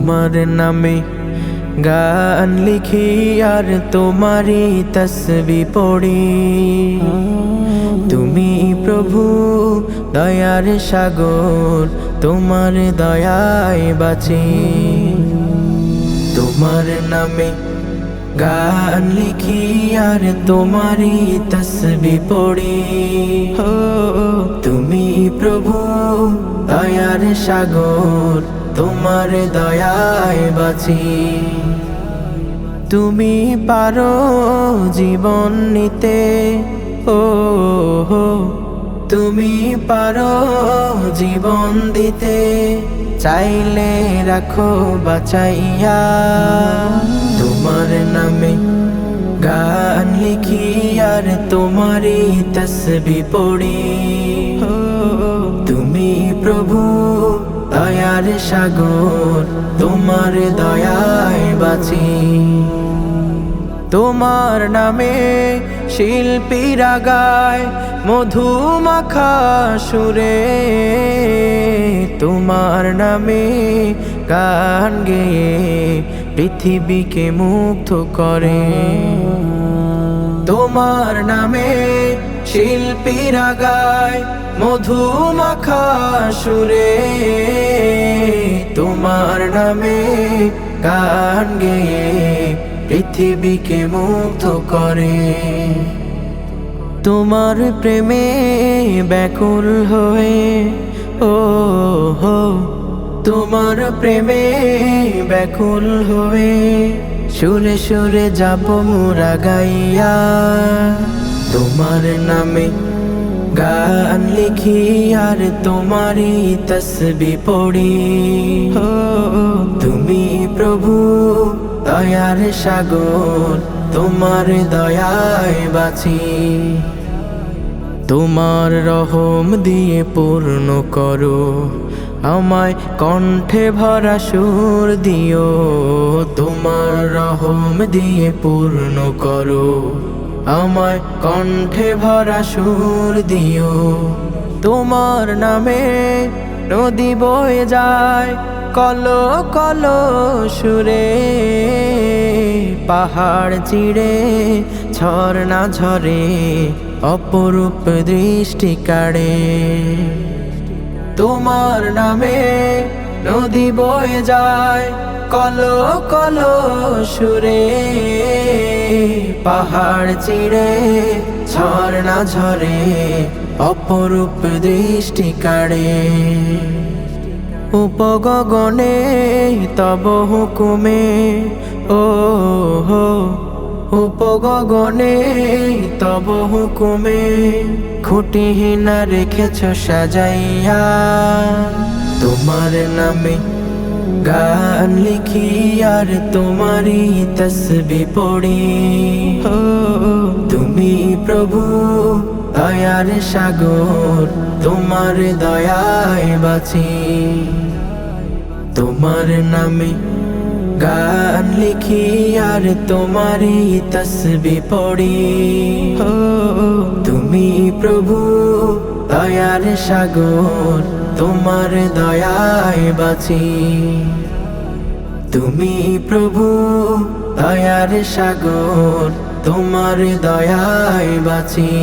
তোমার নামে গান লিখি আর তোমারই তসবিহ পড়ি। তুমি প্রভু দয়ার সাগর, তোমার দয়ায় বাঁচি। তোমার নামে গান লিখি আর তোমারই তসবিহ পড়ি। তুমি প্রভু দয়ার সাগর, তোমার দয়ায় বাঁচি। তুমি পারো জীবন নিতে, ও তুমি পারো জীবন দিতে, চাইলে রাখো বাঁচাইয়া। তোমার নামে গান লিখি আর তোমারই তসবিহ পড়ি। তুমি প্রভু দয়ার সাগর, তোমার দয়ায় বাঁচি। তোমার নামে শিল্পীরা গায় মধুমাখা সুরে, তোমার নামে গান গেয়ে পৃথিবীকে মুগ্ধ করে। তোমার নামে শিল্পীরা গায় মধুমাখা সুরে, তোমার নামে গান গেয়ে পৃথিবীকে মুগ্ধ করে। তোমার প্রেমে ব্যাকুল হয়ে, ও তোমার প্রেমে ব্যাকুল হয়ে সুরে সুরে যাব মোরা গাইয়া। তোমার নামে গান লিখি আর তোমারই তসবিহ পড়ি। তুমি প্রভু দয়ার সাগর, তোমার দয়ায় বাঁচি। তোমার রহম দিয়ে পূর্ণ করো আমায়, কণ্ঠে ভরা সুর দিও। তোমার রহম দিয়ে পূর্ণ করো আমায়, কণ্ঠে ভরা সুর দিও। তোমার নামে নদী বয়ে যায় কলো কলো সুরে, পাহাড় চিড়ে ঝরনা ঝরে অপরূপ দৃষ্টি কাড়ে। তোমার নামে নদী বয়ে যায় কলো কলো সুরে, পাহাড় চিড়ে ঝরনা ঝরে অপরূপ দৃষ্টি কাড়ে। উপগগনে তব হুকুমে, ও উপগগনে তব হুকুমে খুঁটিহীন রেখেছ সাজাইয়া। তোমার নামে গান লিখি আর তোমারই তসবিহ পড়ি। তুমি প্রভু দয়ার সাগর, তোমার দয়ায় বাঁচি। তোমার নামে গান লিখি আর তোমারই তসবিহ পড়ি। তুমি প্রভু দয়ার সাগর, তোমার দয়ায় বাঁচি। তুমি প্রভু দয়ার সাগর, তোমার দয়ায় বাঁচি।